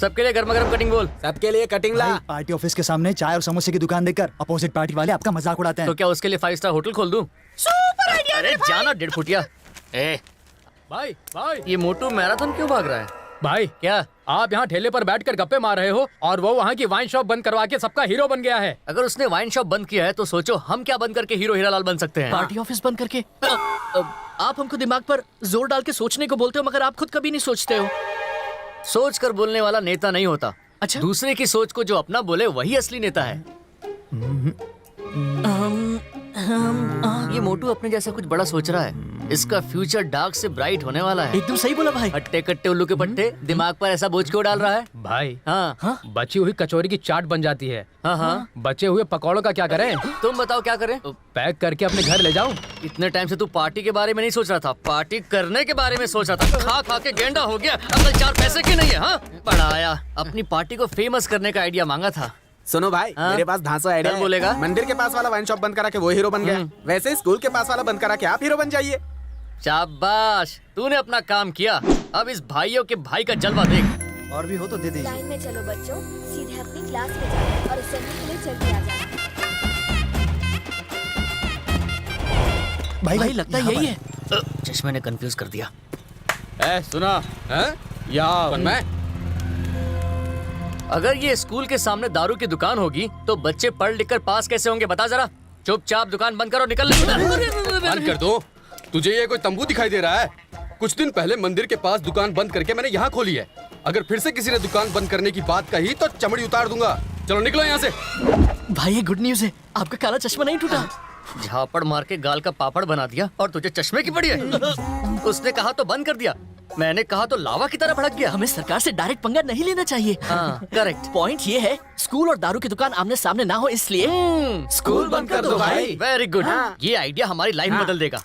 सबके लिए गर्मा गर्म कटिंग बोल। सबके लिए कटिंग ला। पार्टी ऑफिस के सामने चाय और समोसे की दुकान देखकर अपोजिट पार्टी वाले आपका मजाक उड़ाते हैं। तो क्या उसके लिए 5 स्टार होटल खोल दूं? Super idea. अरे जाना 1.5 फुटिया। ए भाई भाई ये मोटू मैराथन क्यों भाग रहा है? भाई, क्या आप यहाँ ठेले पर बैठकर गप्पे मार रहे हो और वो वहाँ की वाइन शॉप बंद करवा के सबका हीरो बन गया है। अगर उसने वाइन शॉप बंद किया है तो सोचो हम क्या बंद करके हीरो हीरालाल बन सकते हैं। पार्टी ऑफिस बंद करके आप हमको दिमाग पर जोर डाल के सोचने को बोलते हो, मगर आप खुद कभी नहीं सोचते हो। सोच कर बोलने वाला नेता नहीं होता। अच्छा? दूसरे की सोच को जो अपना बोले वही असली नेता है। ये मोटू अपने जैसा कुछ बड़ा सोच रहा है। इसका फ्यूचर डार्क से ब्राइट होने वाला है। एकदम सही बोला भाई। हट्टे कट्टे उल्लू के पट्टे दिमाग पर ऐसा बोझ क्यों डाल रहा है? भाई हाँ बची हुई कचौरी की चाट बन जाती है। हाँ बचे हुए पकौड़ों का क्या करें? तुम बताओ क्या करें? पैक करके अपने घर ले जाऊं? इतने टाइम से तू पार्टी के बारे में नहीं सोच रहा था, पार्टी करने के बारे में सोच रहा था। खा खा के गेंडा हो गया, अकल 4 पैसे की नहीं है। हाँ बड़ा आया, अपनी पार्टी को फेमस करने का आइडिया मांगा था। सुनो भाई, हाँ? मेरे पास धांसू आइडिया क्या है। बोलेगा? मंदिर के पास वाला वाइन शॉप बंद करा के वो हीरो बन गया। वैसे स्कूल के पास वाला बंद करा के आप हीरो बन जाइए। शाबाश, तूने अपना काम किया। अब इस भाइयों के भाई का जलवा देख। और भी हो तो दे दीजिए। लाइन में चलो बच्चों, सीधे अपनी क्लास में जाओ और असेंबली के लिए जल्दी आ जाना। भाई लगता है यही है। चश्मे ने कंफ्यूज कर दिया। सुना है? या मैं अगर ये स्कूल के सामने दारू की दुकान होगी तो बच्चे पढ़ लिख कर पास कैसे होंगे बता जरा। चुपचाप दुकान बंद करो, निकल। बंद कर दो। तुझे ये कोई तंबू दिखाई दे रहा है? कुछ दिन पहले मंदिर के पास दुकान बंद करके मैंने यहाँ खोली है। अगर फिर से किसी ने दुकान बंद करने की बात कही तो चमड़ी उतार दूंगा। चलो निकलो यहाँ से। भाई ये गुड न्यूज है, आपका काला चश्मा नहीं टूटा। झापड़ मार के गाल का पापड़ बना दिया और तुझे चश्मे की पड़ी है। उसने कहा तो बंद कर दिया, मैंने कहा तो लावा की तरह भड़क गया। हमें सरकार से डायरेक्ट पंगा नहीं लेना चाहिए। हाँ करेक्ट। पॉइंट ये है, स्कूल और दारू की दुकान आमने सामने ना हो, इसलिए स्कूल बंद कर दो भाई। वेरी गुड, ये आइडिया हमारी लाइफ बदल देगा।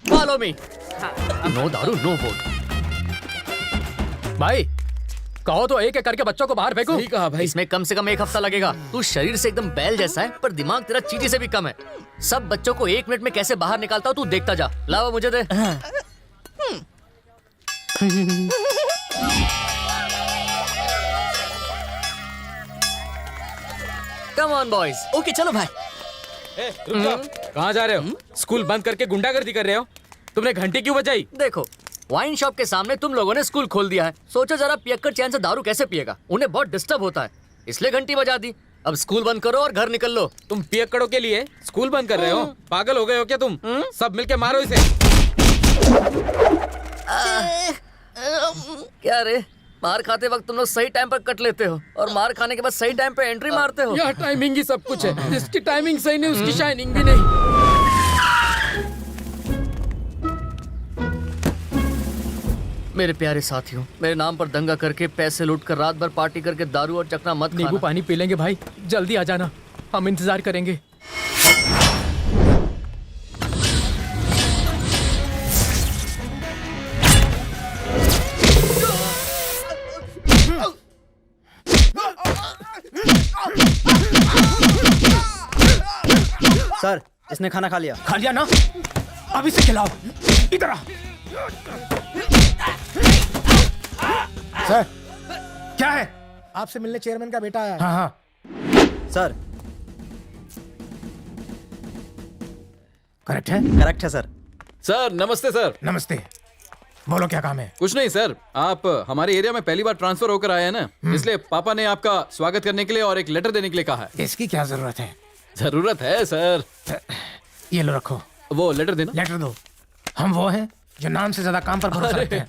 Follow me. नो दारू नो वोट। भाई कहो तो एक एक करके बच्चों को बाहर फेंको। सही कहा भाई। इसमें कम से कम 1 हफ्ता लगेगा। तू शरीर से एकदम बैल जैसा है पर दिमाग तेरा चींटी से भी कम है। सब बच्चों को 1 मिनट में कैसे बाहर निकालता हूँ तू देखता जा। लावा मुझे दे। Come on boys. ओके चलो भाई। रुक जाओ। कहाँ जा रहे हो? स्कूल बंद करके गुंडागर्दी कर रहे हो? तुमने घंटी क्यों बजाई? देखो, वाइन शॉप के सामने तुम लोगों ने स्कूल खोल दिया है। सोचो जरा पियक्कड़ चैन से दारू कैसे पिएगा, उन्हें बहुत डिस्टर्ब होता है, इसलिए घंटी बजा दी। अब स्कूल बंद करो और घर निकल लो। तुम पियक्कड़ों के लिए स्कूल बंद कर रहे हो? पागल हो गए हो क्या तुम? सब मिलके मारो इसे। क्या रे, मार खाते वक्त तुम लोग सही टाइम पर कट लेते हो और मार खाने के बाद सही टाइम पे एंट्री मारते हो। यह टाइमिंग ही सब कुछ है। जिसकी टाइमिंग सही नहीं उसकी शाइनिंग भी नहीं। मेरे प्यारे साथियों, मेरे नाम पर दंगा करके पैसे लूट कर रात भर पार्टी करके दारू और चखना मत नींबू खाना। पानी पी लेंगे भाई, जल्दी आ जाना, हम इंतजार करेंगे। सर, इसने खाना खा लिया। खा लिया ना? अब इसे खिलाओ। इधर आ। सर क्या है? आपसे मिलने चेयरमैन का बेटा आया। हाँ। सर करेक्ट है? करेक्ट है सर। सर नमस्ते सर। नमस्ते, बोलो क्या काम है? कुछ नहीं सर, आप हमारे एरिया में पहली बार ट्रांसफर होकर आए हैं ना, इसलिए पापा ने आपका स्वागत करने के लिए और एक लेटर देने के लिए कहा है। इसकी क्या जरूरत है? जरूरत है सर। ये लो रखो। वो लेटर देना। लेटर दो। हम वो हैं जो नाम से ज्यादा काम पर भरोसा रखते हैं।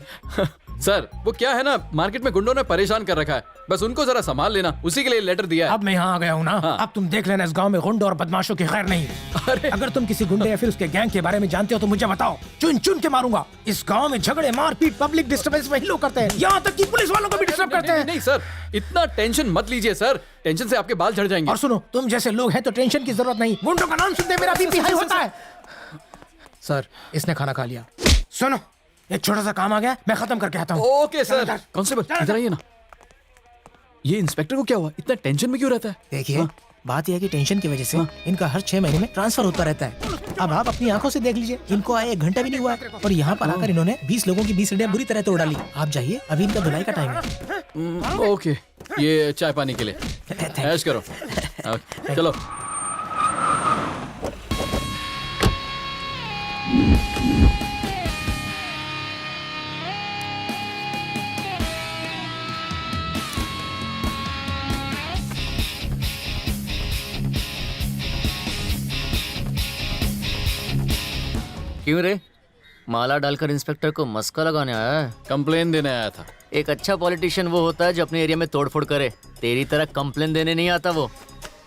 सर वो क्या है ना, मार्केट में गुंडों ने परेशान कर रखा है, बस उनको जरा संभाल लेना, उसी के लिए लेटर दिया है। अब मैं यहाँ आ गया हूँ ना, हाँ। अब तुम देख लेना इस गांव में गुंडों और बदमाशों की खैर नहीं है। अरे अगर तुम किसी गुंडे या फिर उसके गैंग के बारे में जानते हो तो मुझे बताओ, चुन चुन के मारूंगा। इस गांव में झगड़े, मारपीट, पब्लिक डिस्टर्बेंस वही लोग करते हैं, यहाँ तक कि पुलिस वालों को भी डिस्टर्ब करते हैं। नहीं सर, इतना टेंशन मत लीजिए सर, टेंशन से आपके बाल झड़ जाएंगे। और सुनो, तुम जैसे लोग हैं तो टेंशन की जरूरत नहीं। गुंडों का नाम सुनते मेरा बीपी हाई होता है। सर इसने खाना खा लिया। सुनो, एक छोटा सा काम आ गया, मैं खत्म करके आता हूँ। Okay sir. कांस्टेबल इधर आइए ना। ये इंस्पेक्टर को क्या हुआ, इतना टेंशन में क्यों रहता है? देखिए, बात यह है कि टेंशन की वजह से इनका हर 6 महीने में ट्रांसफर होता रहता है। अब आप अपनी आंखों से देख लीजिए, इनको आए 1 घंटा भी नहीं हुआ है और यहाँ पर आकर इन्होंने 20 लोगों की 20 हड्डियां बुरी तरह तोड़ डाली। आप जाइए, अभी इनका धुलाई का टाइम है। ओके, ये चाय पानी के लिए ऐश करो। ओके, चलो। क्यों रे, माला डालकर इंस्पेक्टर को मस्का लगाने आया है? कंप्लेन देने आया था। एक अच्छा पॉलिटिशियन वो होता है जो अपने एरिया में तोड़फोड़ करे, तेरी तरह कंप्लेन देने नहीं आता वो।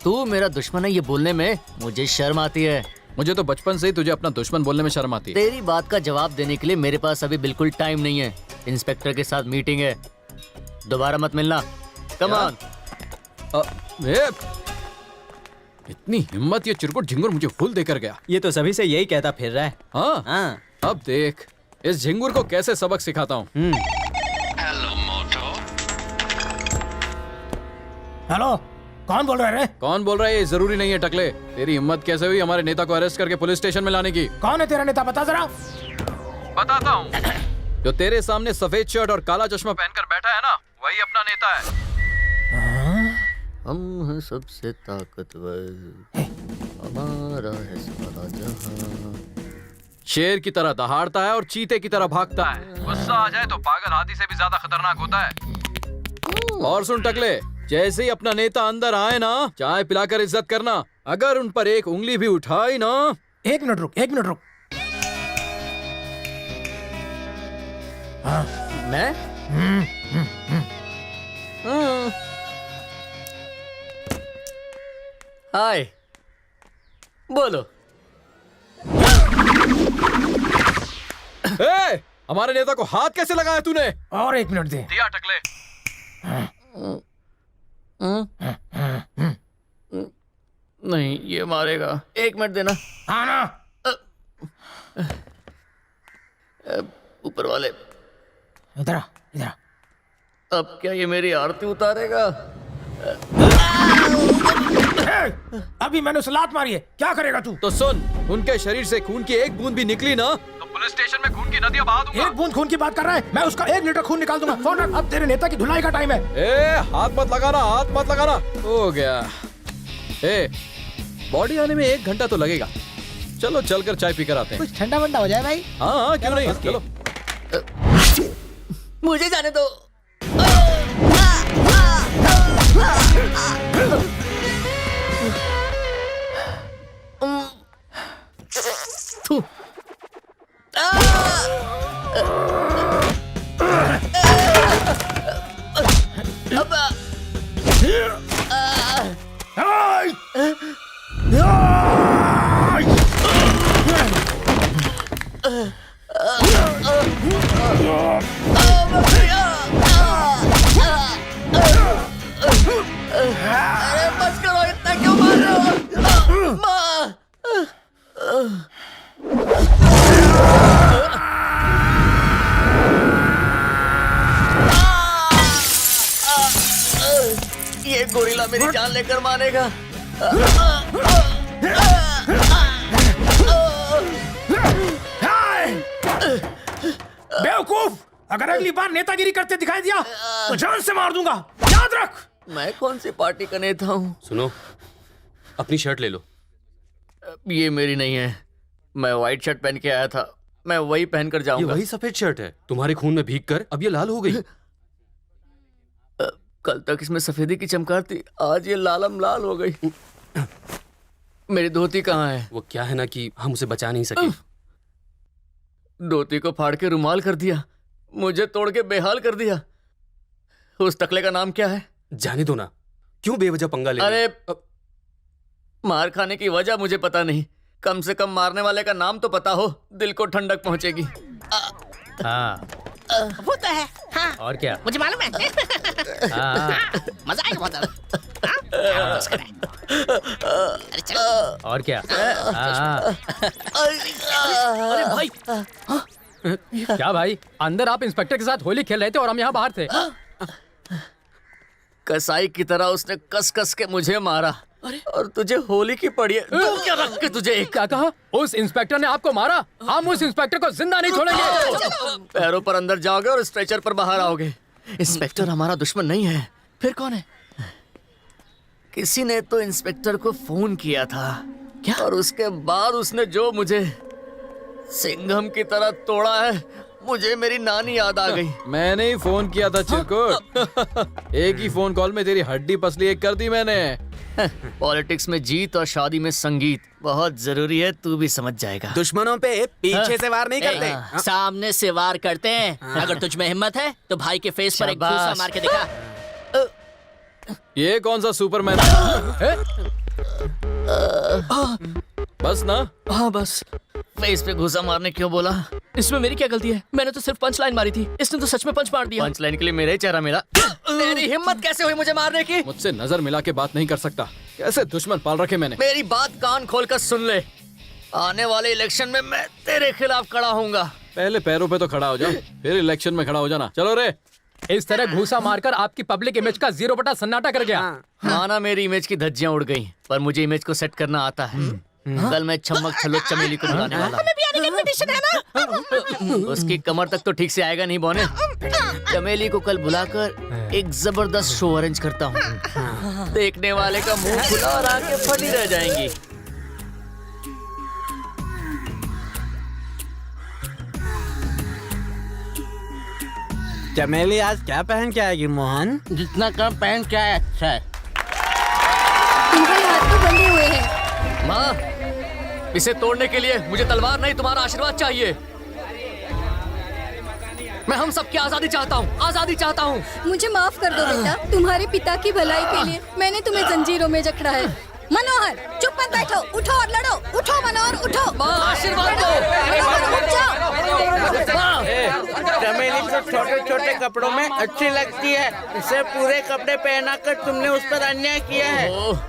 तू मेरा दुश्मन है ये बोलने में मुझे शर्म आती है। मुझे तो बचपन से ही तुझे अपना दुश्मन बोलने में शर्म आती है। तेरी बात का जवाब देने के लिए मेरे पास अभी बिल्कुल टाइम नहीं है। इंस्पेक्टर के साथ मीटिंग है, दोबारा मत मिलना। Come on. इतनी हिम्मत, ये चिरकुट झिंगुर मुझे फूल देकर गया। ये तो सभी से यही कहता फिर रहा है। हाँ, अब देख इस झिंगुर को कैसे सबक सिखाता हूँ। हेलो, कौन बोल रहा है रे? कौन बोल रहा है ये जरूरी नहीं है टकले। तेरी हिम्मत कैसे हुई हमारे नेता को अरेस्ट करके पुलिस स्टेशन में लाने की? कौन है तेरा नेता, बता जरा। बताता हूँ। जो तेरे सामने सफेद शर्ट और काला चश्मा पहनकर बैठा है ना, वही अपना नेता है। हम हैं सबसे ताकतवर, हमारा है सारा जहां। शेर की तरह दहाड़ता है और चीते की तरह भागता है। गुस्सा आ जाए तो पागल हाथी से भी ज्यादा खतरनाक होता है। और सुन टकले, जैसे ही अपना नेता अंदर आए ना, चाय पिलाकर इज्जत करना। अगर उन पर एक उंगली भी उठाई ना। 1 मिनट रुक, 1 मिनट रुक। हाँ। मैं हाय, बोलो। ए, हमारे नेता को हाथ कैसे लगाया तूने? और 1 मिनट दे। दिया टकले। नहीं, ये मारेगा। 1 मिनट देना। हाँ ना। ऊपर वाले, इधर आ, इधर आ। अब क्या ये मेरी आरती उतारेगा? अभी मैंने उसे लात मारी है, क्या करेगा तू? तो सुन, उनके शरीर से खून की एक बूंद भी निकली ना, तो पुलिस स्टेशन में खून की नदियां बहा दूंगा। 1 बूंद खून की बात कर रहा है? मैं उसका 1 लीटर खून निकाल दूंगा। फोन रख, अब तेरे नेता की धुलाई का टाइम है। ए, हाथ मत लगाना, हाथ मत लगाना। हो गया। ए, बॉडी आने में 1 घंटा तो लगेगा। चलो चलकर चाय पीकर आते हैं। कुछ ठंडा वंडा हो जाए भाई। हाँ, क्यों नहीं, चलो। मुझे जाने दो। अरे बस करो, इतना क्यों मार रहे हो? ये गोरिल्ला मेरी जान लेकर मारेगा। बेवकूफ, अगर अगली बार नेतागिरी करते दिखाई दिया तो जान से मार दूंगा, याद रख। मैं कौन सी पार्टी का नेता हूँ? सुनो, अपनी शर्ट ले लो। ये मेरी नहीं है, मैं व्हाइट शर्ट पहन के आया था, मैं वही पहनकर ये जाऊंगा। वही सफेद शर्ट है, तुम्हारे खून में भीग कर अब ये लाल हो गई। कल तक इसमें सफेदी की चमकार थी, आज ये लालम लाल हो गई। मेरी धोती कहाँ है? वो क्या है ना कि हम उसे बचा नहीं सके। धोती को फाड़ के रुमाल कर दिया, मुझे तोड़ के बेहाल कर दिया। उस टकले का नाम क्या है? जाने दो ना, क्यों बेवजह पंगा ले रहे अरे मार खाने की वजह मुझे पता नहीं, कम से कम मारने वाले का नाम तो पता हो, दिल को ठंडक पहुंचेगी। हाँ, वो तो है। हाँ, और क्या? मुझे मालूम है। हाँ, मजा आएगा बहुत ज्यादा। हाँ, क्या बकवास कर रहा है? अरे चल। और क्या? हाँ। अरे भाई, क्या भाई, अंदर आप इंस्पेक्टर के साथ होली खेल रहे थे और हम यहाँ बाहर थे। कसाई की तरह उसने कस कस के मुझे मारा, और तुझे होली की पड़ी है। तू क्या रख के तुझे एक क्या कहा? उस इंस्पेक्टर ने आपको मारा? हम उस इंस्पेक्टर को जिंदा नहीं छोड़ेंगे। पैरों पर अंदर जाओगे और स्ट्रेचर पर बाहर आओगे। इंस्पेक्टर हमारा दुश्मन नहीं है। फिर कौन है? किसी ने तो इंस्पेक्टर को फोन किया था। क्या? और उसके बाद उसने जो मुझे सिंघम की तरह तोड़ा है, मुझे मेरी नानी याद आ गई। मैंने ही फोन किया था चिरकुट। एक ही फोन कॉल में तेरी हड्डी पसली एक कर दी मैंने। पॉलिटिक्स में जीत और शादी में संगीत बहुत जरूरी है, तू भी समझ जाएगा। दुश्मनों पे पीछे से वार नहीं करते। ए, सामने से वार करते हैं। अगर तुझ में हिम्मत है तो भाई के फेस पर एक शाबाश। घूसा मार के दिखा। ये कौन सा सुपरमैन? बस ना? हाँ बस। फेस पे घुसा मारने क्यों बोला? इसमें मेरी क्या गलती है? मैंने तो सिर्फ पंच लाइन मारी थी, इसने तो सच में पंच मार दिया। पंच लाइन के लिए मेरा ही चेहरा मिला। तेरी हिम्मत कैसे हुई मुझे मारने की? मुझसे नजर मिला के बात नहीं कर सकता। कैसे दुश्मन पाल रखे मैंने। मेरी बात कान खोलकर सुन ले। आने वाले इलेक्शन में मैं तेरे खिलाफ खड़ा होऊंगा। पहले पैरों पे तो खड़ा हो जा, फिर इलेक्शन में खड़ा हो जाना। चलो रे। इस तरह घूसा मारकर आपकी पब्लिक इमेज का 0 सन्नाटा कर गया। माना मेरी इमेज की धज्जियां उड़ गई, पर मुझे इमेज को सेट करना आता है। कल मैं छमक छलो चमेली को बुलाने वाला हूं। भी आने का इनविटेशन है ना? उसकी कमर तक तो ठीक से आएगा नहीं बोने। चमेली को कल बुलाकर एक जबरदस्त शो अरेंज करता हूँ। देखने वाले का मुंह खुला और आंखें फटी रह जाएंगी। चमेली आज क्या पहन के आएगी मोहन? जितना कम पहन क्या है अच्छा है। तुम्हारे हाथ तो बंधे हुए हैं। माँ, इसे तोड़ने के लिए मुझे तलवार नहीं तुम्हारा आशीर्वाद चाहिए। मैं हम सबकी आजादी चाहता हूँ, आजादी चाहता हूँ। मुझे माफ कर दो बेटा, तुम्हारे पिता की भलाई के लिए मैंने तुम्हें जंजीरों में जकड़ा है। मनोहर चुप मत बैठो, उठो और लड़ो। उठो मनोहर, उठो। माँ आशीर्वाद दो। मनोहर, उठ जाओ। माँ, चमेली तो छोटे छोटे कपड़ों में अच्छी लगती है, इसे पूरे कपड़े पहना कर तुमने उस पर अन्याय किया है। ओह,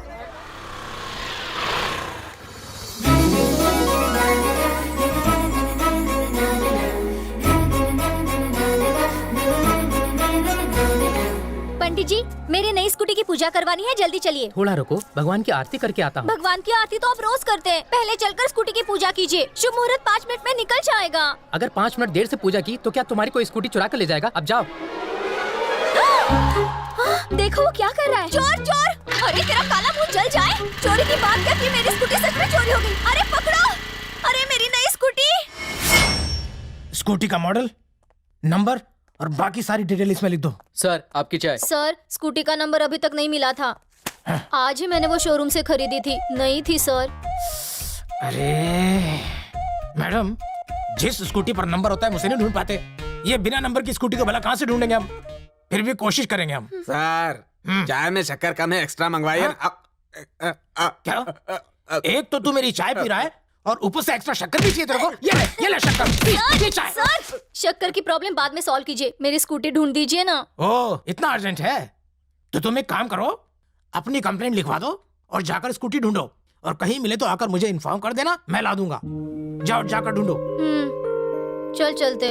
पंडित जी, मेरी नई स्कूटी की पूजा करवानी है, जल्दी चलिए। थोड़ा रुको, भगवान की आरती करके आता हूँ। भगवान की आरती तो आप रोज करते हैं, पहले चलकर स्कूटी की पूजा कीजिए। शुभ मुहूर्त 5 मिनट में निकल जाएगा। अगर 5 मिनट देर से पूजा की तो क्या तुम्हारी कोई स्कूटी चुरा कर ले जाएगा? अब जाओ। देखो वो क्या कर रहा है। चोर चोर! अरे तेरा काला मुंह जल जाए। चोरी की बात करके मेरी स्कूटी सच में चोरी हो गई। अरे पकड़ो! अरे मेरी नई स्कूटी। स्कूटी का मॉडल, नंबर और बाकी सारी डिटेल इसमें लिख दो। सर आपकी चाय। सर, स्कूटी का नंबर अभी तक नहीं मिला था। आज ही मैंने वो शोरूम से खरीदी थी, नहीं थी सर। अरे मैडम, जिस स्कूटी पर नंबर होता है उसे नहीं ढूंढ पाते। ये बिना नंबर की स्कूटी को भला कहाँ से ढूंढेंगे हम? फिर भी कोशिश करेंगे हम। सर, चाय में शक्कर कम है, एक्स्ट्रा मंगवाइए। क्या? एक तो तू मेरी चाय पी रहा है और ऊपर से एक्स्ट्रा शक्कर भी चाहिए तेरे को। ये ले शक्कर, ये चाय। सर, शक्कर की प्रॉब्लम बाद में सॉल्व कीजिए, मेरी स्कूटी ढूंढ दीजिए ना। ओह, इतना अर्जेंट है? तो तुम एक काम करो, अपनी कंप्लेंट लिखवा दो और जाकर स्कूटी ढूंढो, और कहीं मिले तो आकर मुझे इन्फॉर्म कर देना, मैं ला दूंगा। जाओ जाकर ढूंढो। चल चलते।